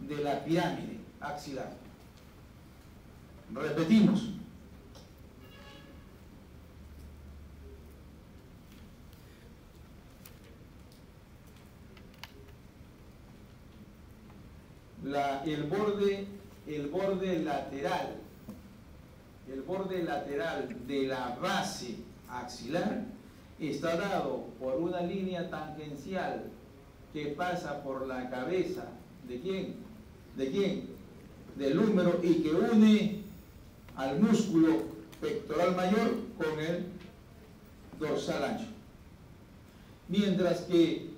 de la pirámide axilar. Repetimos. El borde lateral de la base axilar está dado por una línea tangencial que pasa por la cabeza ¿de quién? ¿De quién? Del húmero, y que une al músculo pectoral mayor con el dorsal ancho. Mientras que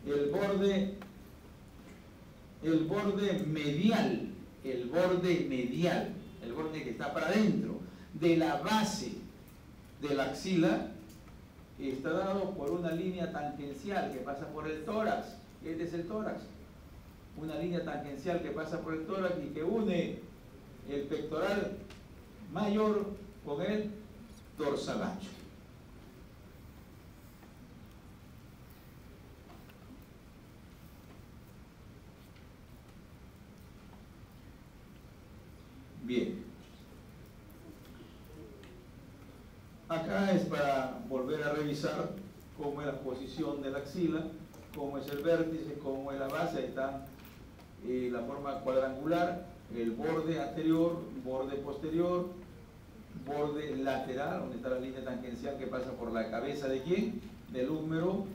el borde medial, el borde que está para adentro de la base de la axila, está dado por una línea tangencial que pasa por el tórax. Este es el tórax. Una línea tangencial que pasa por el tórax y que une el pectoral mayor con el dorsal ancho. Bien. Acá es para volver a revisar cómo es la posición de la axila, cómo es el vértice, cómo es la base. Ahí está la forma cuadrangular, el borde anterior, borde posterior, borde lateral, donde está la línea tangencial que pasa por la cabeza de quién, del húmero,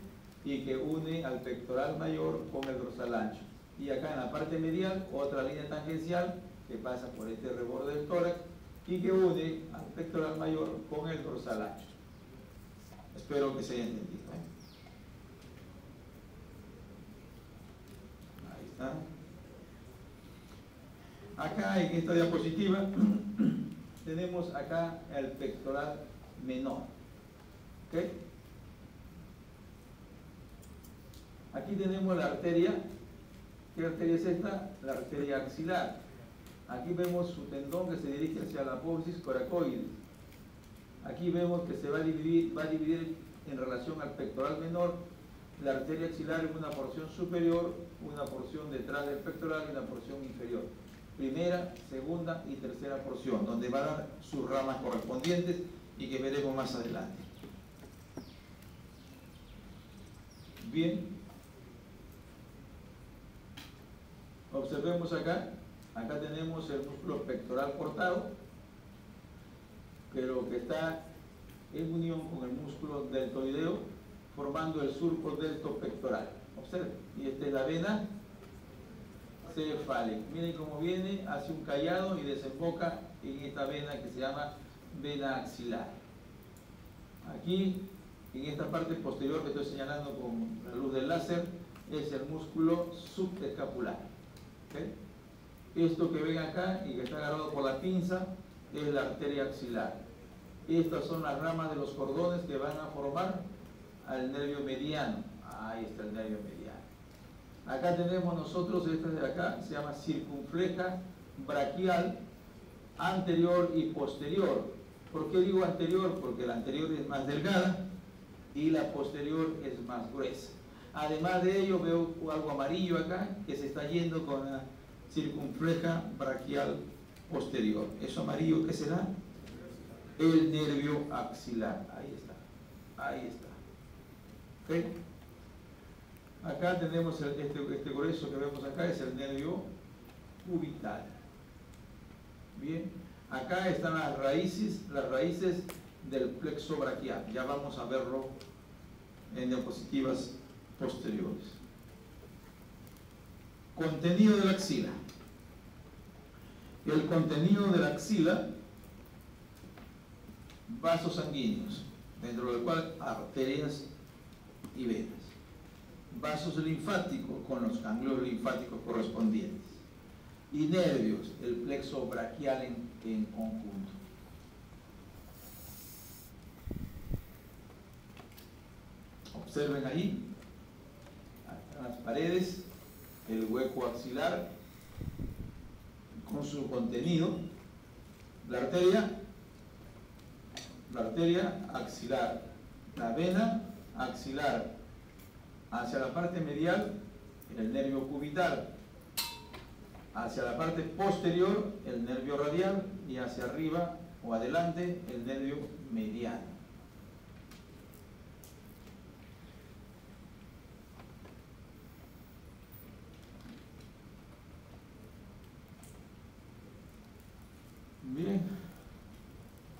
y que une al pectoral mayor con el dorsal ancho. Y acá en la parte medial, otra línea tangencial que pasa por este reborde del tórax y que une al pectoral mayor con el dorsal ancho. Espero que se haya entendido. Ahí está. Acá en esta diapositiva tenemos acá el pectoral menor. ¿Ok? Aquí tenemos la arteria. ¿Qué arteria es esta? La arteria axilar. Aquí vemos su tendón que se dirige hacia la apófisis coracoides. Aquí vemos que se va a dividir en relación al pectoral menor, la arteria axilar en una porción superior, una porción detrás del pectoral y una porción inferior. Primera, segunda y tercera porción, donde van a dar sus ramas correspondientes y que veremos más adelante. Bien. Observemos acá. Acá tenemos el músculo pectoral cortado, pero que está en unión con el músculo deltoideo, formando el surco deltopectoral. Observen, y esta es la vena cefálica. Miren cómo viene, hace un callado y desemboca en esta vena que se llama vena axilar. Aquí, en esta parte posterior que estoy señalando con la luz del láser, es el músculo subescapular. ¿Okay? Esto que ven acá y que está agarrado por la pinza es la arteria axilar. Estas son las ramas de los cordones que van a formar al nervio mediano. Ahí está el nervio mediano. Acá tenemos nosotros, esta de acá, se llama circunfleja braquial anterior y posterior. ¿Por qué digo anterior? Porque la anterior es más delgada y la posterior es más gruesa. Además de ello veo algo amarillo acá que se está yendo con la circunfleja braquial posterior. ¿Eso amarillo qué será? El nervio axilar. Ahí está. Ahí está. ¿Okay? Acá tenemos este grueso que vemos acá, es el nervio cubital. Bien. Acá están las raíces del plexo braquial. Ya vamos a verlo en diapositivas posteriores. Contenido de la axila. El contenido de la axila, vasos sanguíneos, dentro del cual arterias y venas. Vasos linfáticos con los ganglios linfáticos correspondientes. Y nervios, el plexo braquial en conjunto. Observen ahí, en las paredes, el hueco axilar con su contenido, la arteria axilar, la vena axilar, Hacia la parte medial, el nervio cubital. Hacia la parte posterior, el nervio radial, y hacia arriba o adelante, el nervio mediano. Bien,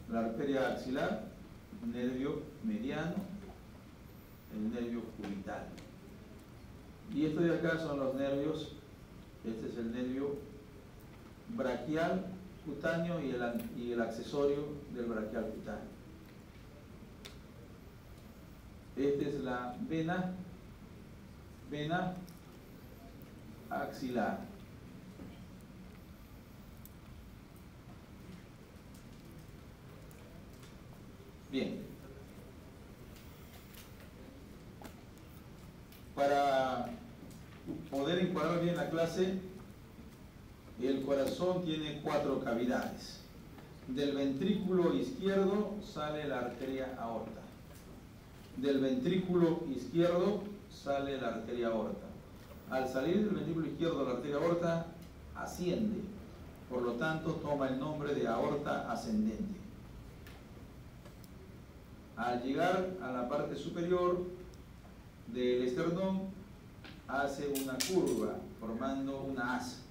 la arteria axilar, nervio mediano, el nervio cubital. Y esto de acá son los nervios. Este es el nervio braquial cutáneo y el accesorio del braquial cutáneo. Esta es la vena axilar. Bien. Para poder encuadrar bien la clase, el corazón tiene 4 cavidades. Del ventrículo izquierdo sale la arteria aorta. Del ventrículo izquierdo sale la arteria aorta. Al salir del ventrículo izquierdo la arteria aorta asciende, por lo tanto toma el nombre de aorta ascendente. Al llegar a la parte superior del esternón, hace una curva formando una asa.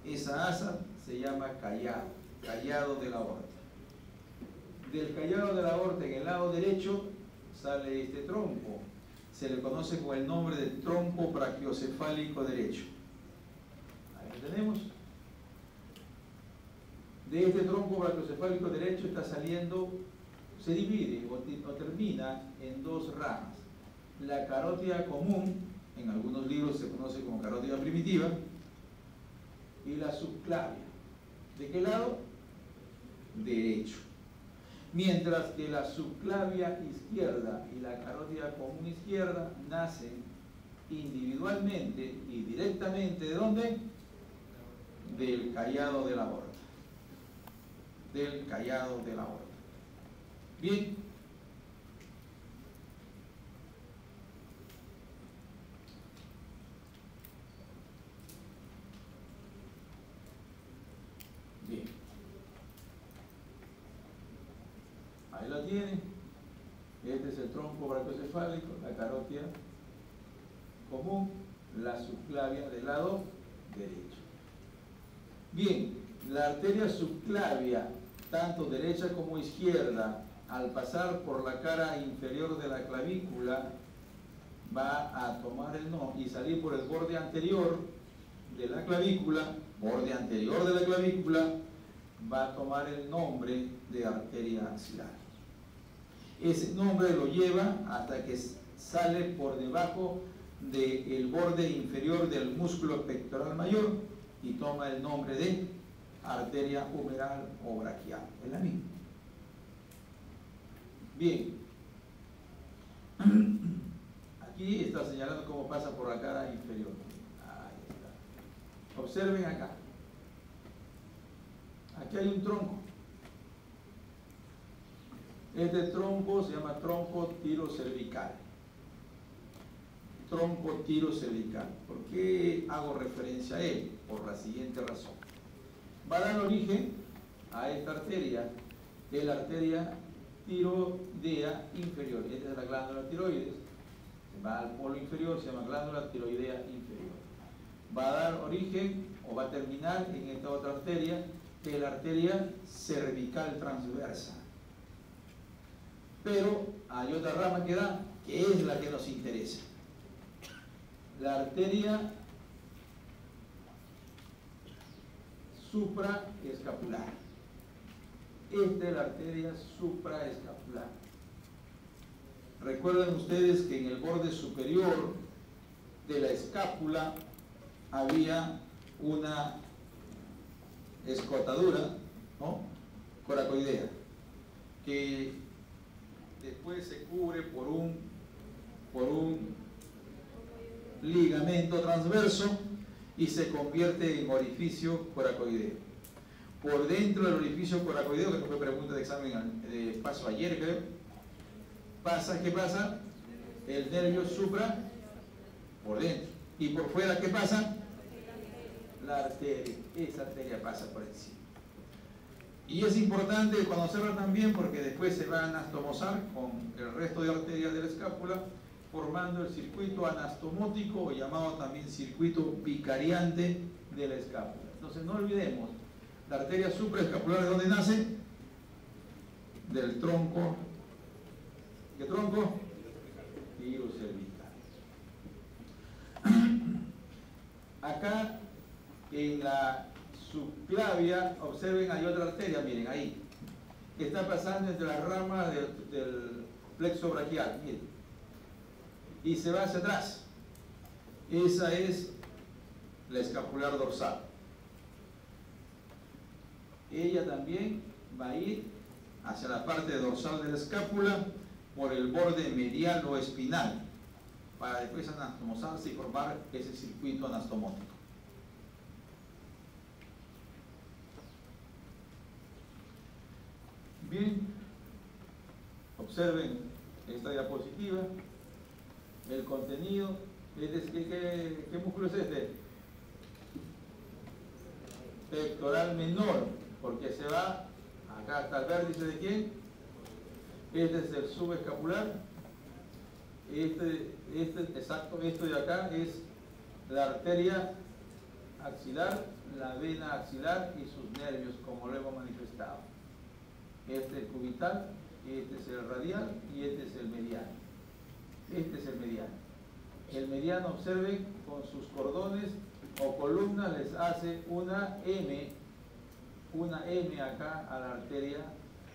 Esa asa se llama callado de la aorta. Del callado de la aorta en el lado derecho sale este tronco. Se le conoce con el nombre de tronco brachiocefálico derecho. Ahí lo tenemos. De este tronco brachiocefálico derecho está saliendo, se divide o termina en 2 ramas. La carótida común, en algunos libros se conoce como carótida primitiva, y la subclavia. ¿De qué lado? Derecho. Mientras que la subclavia izquierda y la carótida común izquierda nacen individualmente y directamente, ¿de dónde? Del callado de la aorta. Del callado de la aorta. Bien. Bien. Ahí la tiene. Este es el tronco brachiocefálico, la carótida común, la subclavia del lado derecho. Bien, la arteria subclavia, tanto derecha como izquierda, al pasar por la cara inferior de la clavícula, va a tomar el nombre y salir por el borde anterior de la clavícula, va a tomar el nombre de arteria axilar. Ese nombre lo lleva hasta que sale por debajo del borde inferior del músculo pectoral mayor y toma el nombre de arteria humeral o braquial. Es la misma. Bien. Aquí está señalando cómo pasa por la cara inferior. Ahí está. Observen acá. Aquí hay un tronco. Este tronco se llama tronco tirocervical. Tronco tirocervical. ¿Por qué hago referencia a él? Por la siguiente razón. Va a dar origen a esta arteria, que es la arteria tiroidea inferior. Esta es la glándula tiroides. Va al polo inferior, se llama glándula tiroidea inferior. Va a dar origen o va a terminar en esta otra arteria, que es la arteria cervical transversa. Pero hay otra rama que da, que es la que nos interesa. La arteria supraescapular. Esta es la arteria supraescapular. Recuerden ustedes que en el borde superior de la escápula había una escotadura, ¿no?, coracoidea, que después se cubre por un ligamento transverso y se convierte en orificio coracoideo. Por dentro del orificio coracoideo, que fue pregunta de examen de paso ayer, creo, ¿qué pasa? El nervio Y por fuera, ¿qué pasa? La arteria. Esa arteria pasa por encima. Y es importante conocerla también porque después se va a anastomosar con el resto de arterias de la escápula, formando el circuito anastomótico, o llamado también circuito vicariante de la escápula. Entonces no olvidemos, la arteria supraescapular, ¿de dónde nace? Del tronco. ¿Qué tronco? Tirocervical. Acá en la subclavia, observen, hay otra arteria, miren ahí, que está pasando entre las ramas del plexo braquial, miren, y se va hacia atrás. Esa es la escapular dorsal. Ella también va a ir hacia la parte dorsal de la escápula por el borde medial o espinal, para después anastomosarse y formar ese circuito anastomótico. Bien, observen esta diapositiva, el contenido. ¿Qué músculo es este? Pectoral menor, porque se va acá hasta el vértice de ¿quién? Este es el subescapular. Exacto, esto de acá es la arteria axilar, la vena axilar y sus nervios, como lo hemos manifestado. Este es el cubital, este es el radial y este es el mediano. Este es el mediano. El mediano, observen, con sus cordones o columnas les hace una M acá a la arteria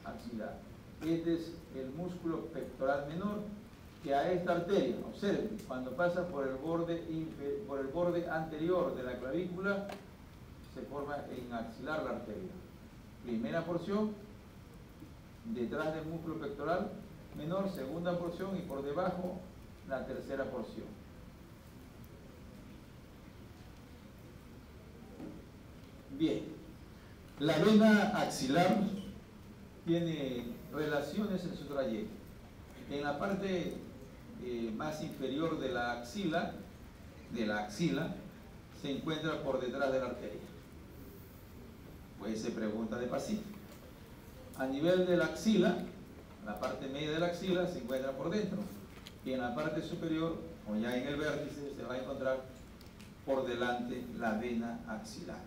axilar. Este es el músculo pectoral menor, que a esta arteria, observen, cuando pasa por el borde anterior de la clavícula, se forma en axilar la arteria. Primera porción, detrás del músculo pectoral menor, segunda porción, y por debajo la tercera porción. Bien, la vena axilar tiene relaciones en su trayecto. En la parte más inferior de la axila, se encuentra por detrás de la arteria. Pues se pregunta de Pacífico. A nivel de la axila, la parte media de la axila se encuentra por dentro, y en la parte superior, o ya en el vértice, se va a encontrar por delante la vena axilar.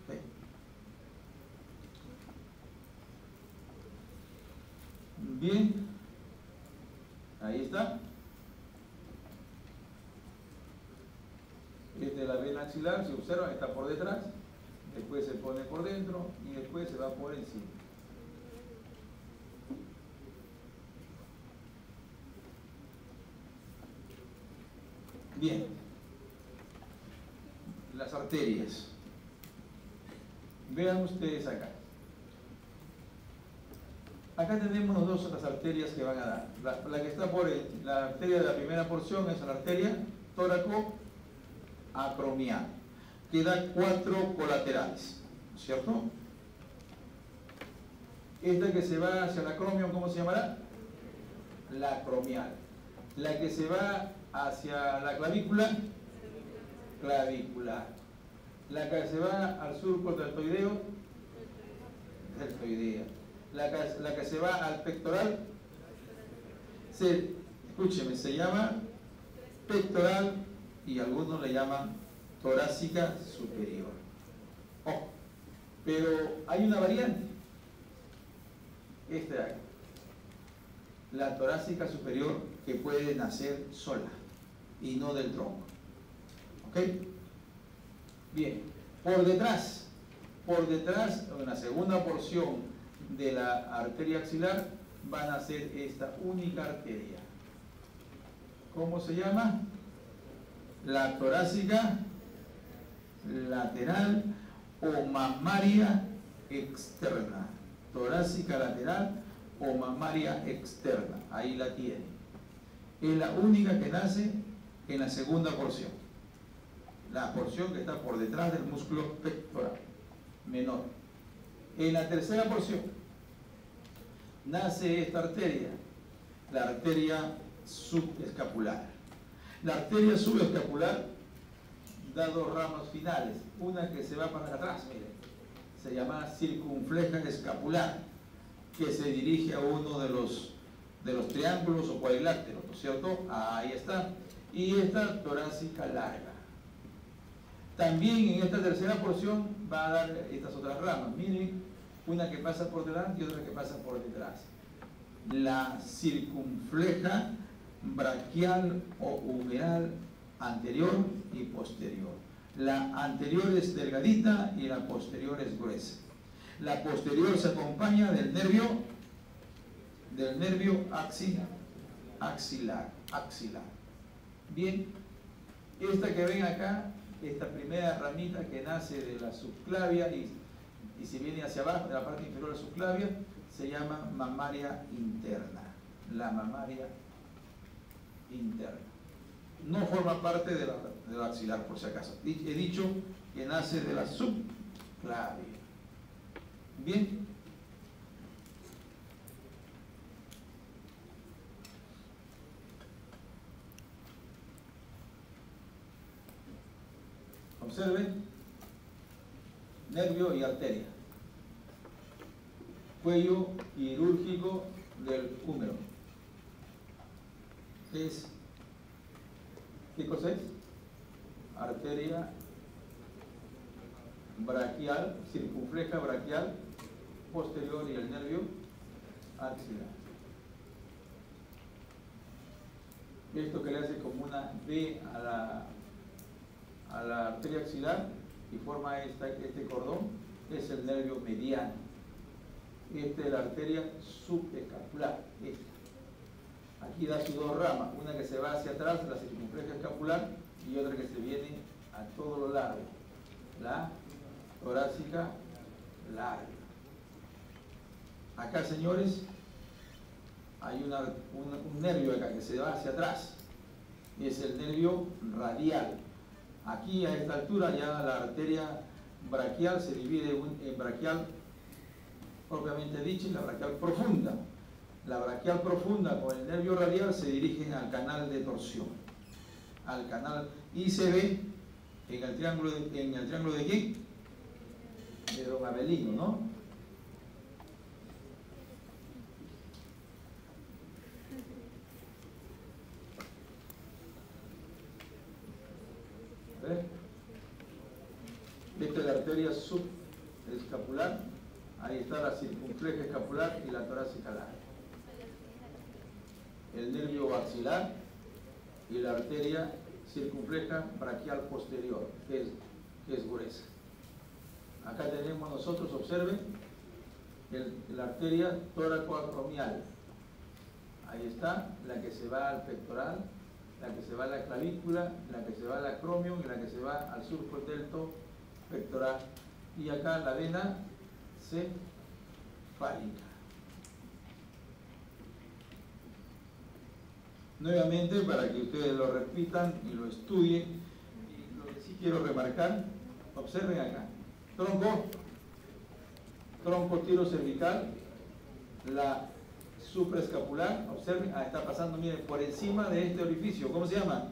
¿Okay? Bien, ahí está. Esta es la vena axilar, si observan, está por detrás, después se pone por dentro y después se va por encima. Bien, las arterias. Vean ustedes acá. Acá tenemos dos otras arterias que van a dar. La que está por la arteria de la primera porción es la arteria tóraco-acromial, que da 4 colaterales, ¿cierto? Esta que se va hacia el acromio, ¿cómo se llamará? La acromial. La que se va hacia la clavícula, clavicular. La que se va al surco deltoideo, deltoidea. La que se va al pectoral, escúcheme, se llama pectoral y algunos le llaman torácica superior. Oh, pero hay una variante. Esta de acá. La torácica superior, que puede nacer sola y no del tronco. ¿Ok? Bien, por detrás, en la segunda porción de la arteria axilar, van a ser esta única arteria. ¿Cómo se llama? La torácica lateral o mamaria externa. Torácica lateral o mamaria externa. Ahí la tiene. Es la única que nace en la segunda porción. La porción que está por detrás del músculo pectoral menor. En la tercera porción nace esta arteria, la arteria subescapular. La arteria subescapular da dos ramas finales, una que se va para atrás, miren, se llama circunfleja escapular, que se dirige a uno de los triángulos o cuadriláteros, ¿no es cierto? Ahí está. Y esta torácica larga. También en esta tercera porción va a dar estas otras ramas, miren, una que pasa por delante y otra que pasa por detrás. La circunfleja braquial o humeral anterior y posterior. La anterior es delgadita y la posterior es gruesa. La posterior se acompaña del nervio axilar. Bien, esta que ven acá, esta primera ramita que nace de la subclavia y se viene hacia abajo, de la parte inferior de la subclavia, se llama mamaria interna. La mamaria interna. No forma parte de la axilar, por si acaso. He dicho que nace de la subclavia. Bien. Observen, nervio y arteria. Cuello quirúrgico del húmero. ¿Qué cosa es? Arteria braquial, circunfleja braquial posterior y el nervio axilar. Esto que le hace como una V a la arteria axilar y forma este cordón es el nervio mediano. Esta es la arteria subescapular. Aquí da sus dos ramas, una que se va hacia atrás, la circunfleja escapular, y otra que se viene a todo lo largo, la torácica larga. Acá, señores, hay un nervio acá que se va hacia atrás, y es el nervio radial. Aquí a esta altura ya la arteria braquial se divide en braquial propiamente dicha y la braquial profunda. La braquial profunda con el nervio radial se dirigen al canal de torsión, al canal, y se ve en el triángulo de ¿quién? De don Abelino, ¿no? A ver. Esta es la arteria subescapular, ahí está la circunfleja escapular y la torácica larga. El nervio axilar y la arteria circunfleja braquial posterior, que es gruesa. Acá tenemos nosotros, observen, la arteria tóraco-acromial. Ahí está, la que se va al pectoral, la que se va a la clavícula, la que se va al acromion y la que se va al surco delto pectoral. Y acá la vena cefálica. Nuevamente, para que ustedes lo repitan y lo estudien, y lo que sí quiero remarcar, observen acá, tronco tiro cervical, la supraescapular, observen, está pasando, miren, por encima de este orificio, ¿cómo se llama?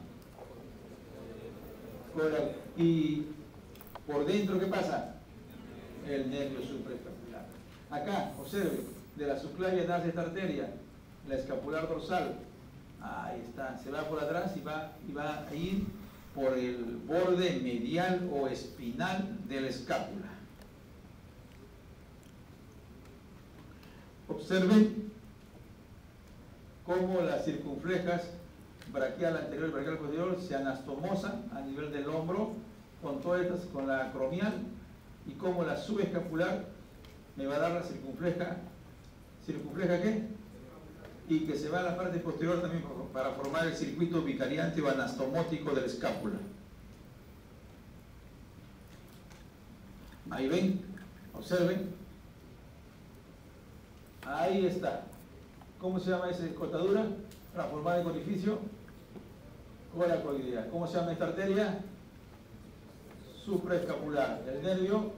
Y por dentro, ¿qué pasa? El nervio supraescapular. Acá, observen, de la subclavia nace esta arteria, la escapular dorsal. Ahí está, se va por atrás y va a ir por el borde medial o espinal de la escápula. Observen cómo las circunflejas braquial anterior y braquial posterior se anastomosan a nivel del hombro con todas estas, con la acromial, y cómo la subescapular me va a dar la circunfleja ¿qué? Y que se va a la parte posterior también para formar el circuito vicariante o anastomótico de la escápula. Ahí ven, observen. Ahí está. ¿Cómo se llama esa cortadura? Transformada en orificio coracoidea. ¿Cómo se llama esta arteria? Supraescapular. El nervio,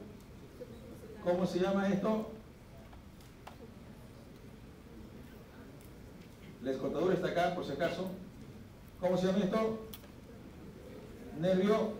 ¿cómo se llama esto? La escotadura está acá, por si acaso. ¿Cómo se llama esto? Nervio